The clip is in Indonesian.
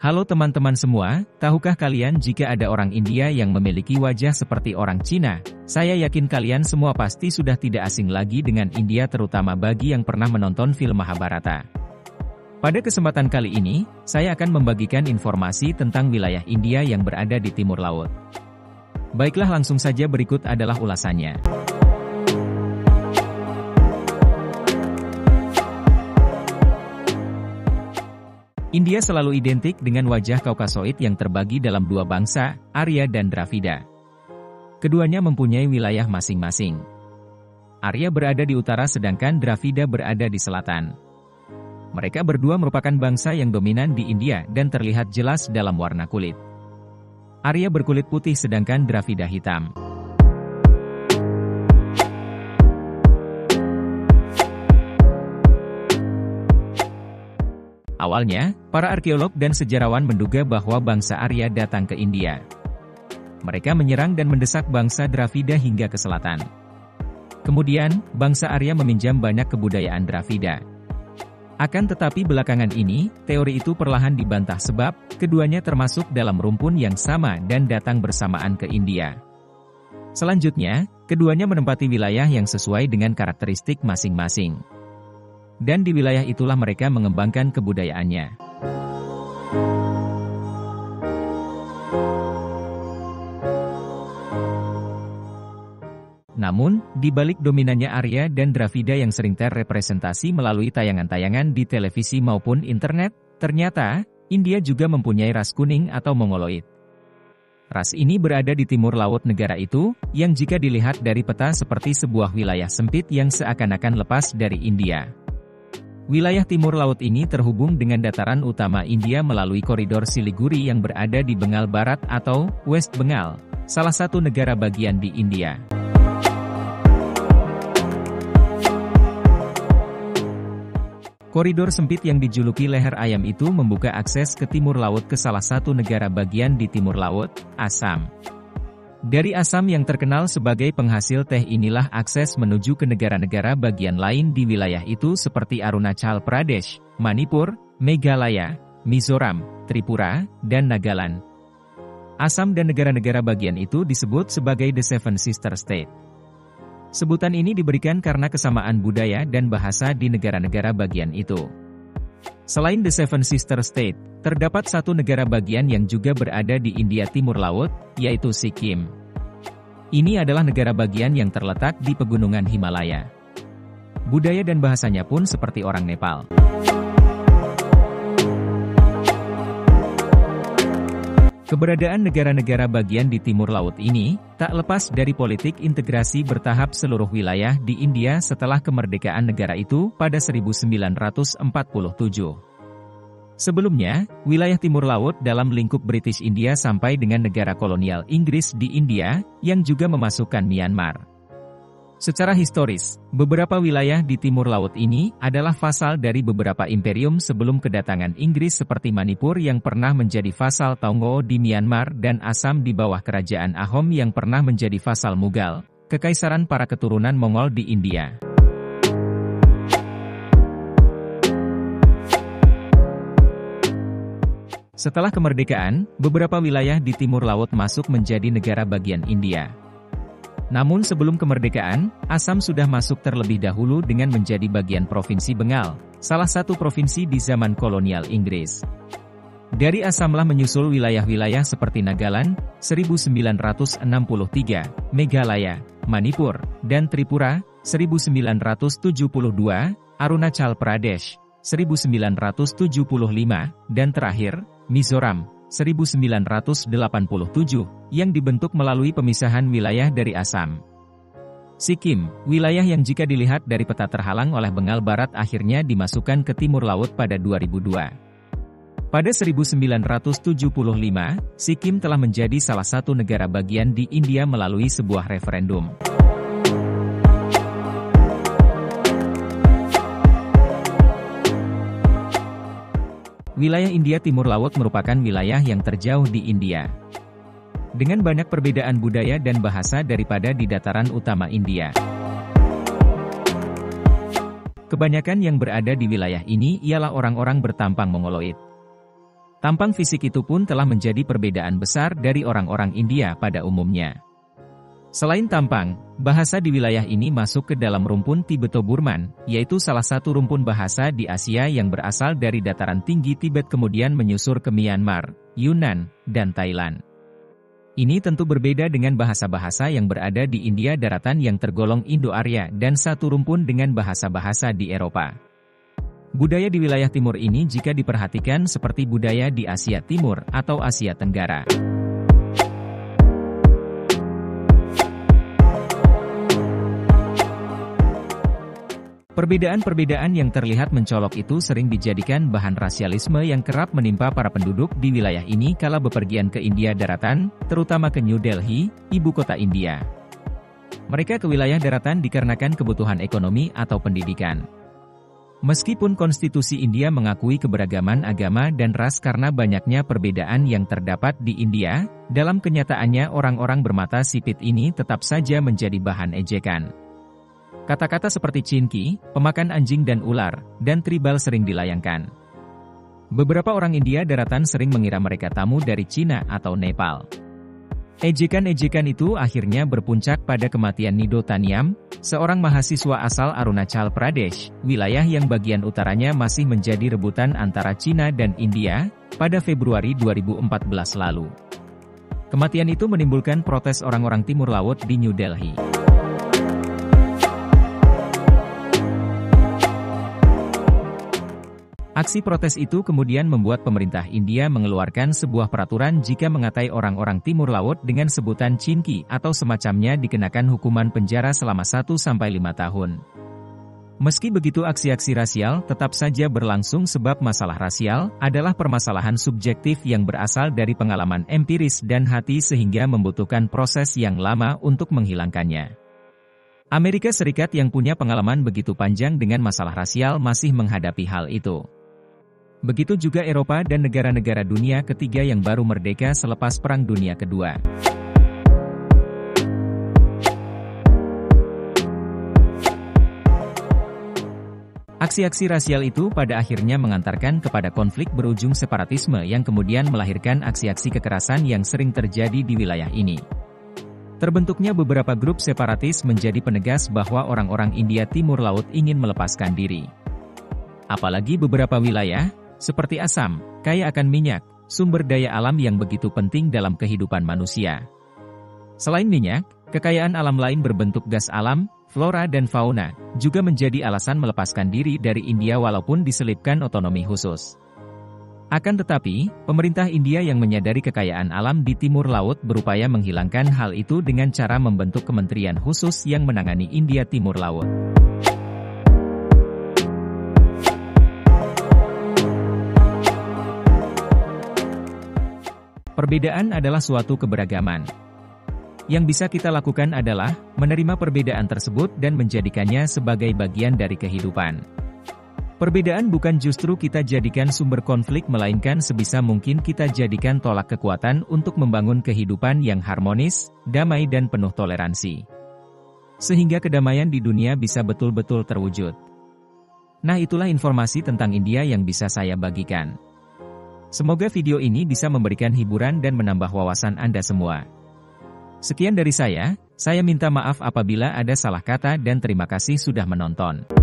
Halo teman-teman semua, tahukah kalian jika ada orang India yang memiliki wajah seperti orang Cina? Saya yakin kalian semua pasti sudah tidak asing lagi dengan India, terutama bagi yang pernah menonton film Mahabharata. Pada kesempatan kali ini, saya akan membagikan informasi tentang wilayah India yang berada di timur laut. Baiklah, langsung saja, berikut adalah ulasannya. India selalu identik dengan wajah Kaukasoid yang terbagi dalam dua bangsa, Arya dan Dravida. Keduanya mempunyai wilayah masing-masing. Arya berada di utara sedangkan Dravida berada di selatan. Mereka berdua merupakan bangsa yang dominan di India dan terlihat jelas dalam warna kulit. Arya berkulit putih sedangkan Dravida hitam. Awalnya, para arkeolog dan sejarawan menduga bahwa bangsa Arya datang ke India. Mereka menyerang dan mendesak bangsa Dravida hingga ke selatan. Kemudian, bangsa Arya meminjam banyak kebudayaan Dravida. Akan tetapi belakangan ini, teori itu perlahan dibantah sebab, keduanya termasuk dalam rumpun yang sama dan datang bersamaan ke India. Selanjutnya, keduanya menempati wilayah yang sesuai dengan karakteristik masing-masing. Dan di wilayah itulah mereka mengembangkan kebudayaannya. Namun, di balik dominannya Arya dan Dravida yang sering terrepresentasi melalui tayangan-tayangan di televisi maupun internet, ternyata, India juga mempunyai ras kuning atau Mongoloid. Ras ini berada di timur laut negara itu, yang jika dilihat dari peta seperti sebuah wilayah sempit yang seakan-akan lepas dari India. Wilayah timur laut ini terhubung dengan dataran utama India melalui koridor Siliguri yang berada di Bengal Barat atau West Bengal, salah satu negara bagian di India. Koridor sempit yang dijuluki leher ayam itu membuka akses ke timur laut ke salah satu negara bagian di timur laut, Assam. Dari Assam yang terkenal sebagai penghasil teh inilah akses menuju ke negara-negara bagian lain di wilayah itu seperti Arunachal Pradesh, Manipur, Meghalaya, Mizoram, Tripura, dan Nagaland. Assam dan negara-negara bagian itu disebut sebagai The Seven Sister State. Sebutan ini diberikan karena kesamaan budaya dan bahasa di negara-negara bagian itu. Selain The Seven Sister State, terdapat satu negara bagian yang juga berada di India Timur Laut, yaitu Sikkim. Ini adalah negara bagian yang terletak di pegunungan Himalaya. Budaya dan bahasanya pun seperti orang Nepal. Keberadaan negara-negara bagian di timur laut ini, tak lepas dari politik integrasi bertahap seluruh wilayah di India setelah kemerdekaan negara itu pada 1947. Sebelumnya, wilayah timur laut dalam lingkup British India sampai dengan negara kolonial Inggris di India, yang juga memasukkan Myanmar. Secara historis, beberapa wilayah di timur laut ini adalah vasal dari beberapa imperium sebelum kedatangan Inggris seperti Manipur yang pernah menjadi vasal Taungoo di Myanmar dan Assam di bawah kerajaan Ahom yang pernah menjadi vasal Mughal, kekaisaran para keturunan Mongol di India. Setelah kemerdekaan, beberapa wilayah di timur laut masuk menjadi negara bagian India. Namun sebelum kemerdekaan, Assam sudah masuk terlebih dahulu dengan menjadi bagian Provinsi Bengal, salah satu provinsi di zaman kolonial Inggris. Dari Assamlah menyusul wilayah-wilayah seperti Nagaland, 1963, Meghalaya, Manipur, dan Tripura, 1972, Arunachal Pradesh, 1975, dan terakhir, Mizoram, 1987, yang dibentuk melalui pemisahan wilayah dari Assam. Sikkim, wilayah yang jika dilihat dari peta terhalang oleh Bengal Barat akhirnya dimasukkan ke timur laut pada 2002. Pada 1975, Sikkim telah menjadi salah satu negara bagian di India melalui sebuah referendum. Wilayah India Timur Laut merupakan wilayah yang terjauh di India. Dengan banyak perbedaan budaya dan bahasa daripada di dataran utama India. Kebanyakan yang berada di wilayah ini ialah orang-orang bertampang Mongoloid. Tampang fisik itu pun telah menjadi perbedaan besar dari orang-orang India pada umumnya. Selain tampang, bahasa di wilayah ini masuk ke dalam rumpun Tibeto-Burman, yaitu salah satu rumpun bahasa di Asia yang berasal dari dataran tinggi Tibet kemudian menyusur ke Myanmar, Yunnan, dan Thailand. Ini tentu berbeda dengan bahasa-bahasa yang berada di India daratan yang tergolong Indo-Arya dan satu rumpun dengan bahasa-bahasa di Eropa. Budaya di wilayah timur ini jika diperhatikan seperti budaya di Asia Timur atau Asia Tenggara. Perbedaan-perbedaan yang terlihat mencolok itu sering dijadikan bahan rasialisme yang kerap menimpa para penduduk di wilayah ini kala bepergian ke India daratan, terutama ke New Delhi, ibu kota India. Mereka ke wilayah daratan dikarenakan kebutuhan ekonomi atau pendidikan. Meskipun konstitusi India mengakui keberagaman agama dan ras karena banyaknya perbedaan yang terdapat di India, dalam kenyataannya orang-orang bermata sipit ini tetap saja menjadi bahan ejekan. Kata-kata seperti cinki, pemakan anjing dan ular, dan tribal sering dilayangkan. Beberapa orang India daratan sering mengira mereka tamu dari Cina atau Nepal. Ejekan-ejekan itu akhirnya berpuncak pada kematian Nido Taniam, seorang mahasiswa asal Arunachal Pradesh, wilayah yang bagian utaranya masih menjadi rebutan antara Cina dan India, pada Februari 2014 lalu. Kematian itu menimbulkan protes orang-orang Timur Laut di New Delhi. Aksi protes itu kemudian membuat pemerintah India mengeluarkan sebuah peraturan jika mengatai orang-orang Timur Laut dengan sebutan cinki atau semacamnya dikenakan hukuman penjara selama 1-5 tahun. Meski begitu aksi-aksi rasial tetap saja berlangsung sebab masalah rasial adalah permasalahan subjektif yang berasal dari pengalaman empiris dan hati sehingga membutuhkan proses yang lama untuk menghilangkannya. Amerika Serikat yang punya pengalaman begitu panjang dengan masalah rasial masih menghadapi hal itu. Begitu juga Eropa dan negara-negara dunia ketiga yang baru merdeka selepas Perang Dunia Kedua. Aksi-aksi rasial itu pada akhirnya mengantarkan kepada konflik berujung separatisme yang kemudian melahirkan aksi-aksi kekerasan yang sering terjadi di wilayah ini. Terbentuknya beberapa grup separatis menjadi penegas bahwa orang-orang India Timur Laut ingin melepaskan diri. Apalagi beberapa wilayah, seperti Assam, kaya akan minyak, sumber daya alam yang begitu penting dalam kehidupan manusia. Selain minyak, kekayaan alam lain berbentuk gas alam, flora dan fauna, juga menjadi alasan melepaskan diri dari India walaupun diselipkan otonomi khusus. Akan tetapi, pemerintah India yang menyadari kekayaan alam di Timur Laut berupaya menghilangkan hal itu dengan cara membentuk kementerian khusus yang menangani India Timur Laut. Perbedaan adalah suatu keberagaman. Yang bisa kita lakukan adalah menerima perbedaan tersebut dan menjadikannya sebagai bagian dari kehidupan. Perbedaan bukan justru kita jadikan sumber konflik melainkan sebisa mungkin kita jadikan tolak kekuatan untuk membangun kehidupan yang harmonis, damai dan penuh toleransi. Sehingga kedamaian di dunia bisa betul-betul terwujud. Nah, itulah informasi tentang India yang bisa saya bagikan. Semoga video ini bisa memberikan hiburan dan menambah wawasan Anda semua. Sekian dari saya minta maaf apabila ada salah kata dan terima kasih sudah menonton.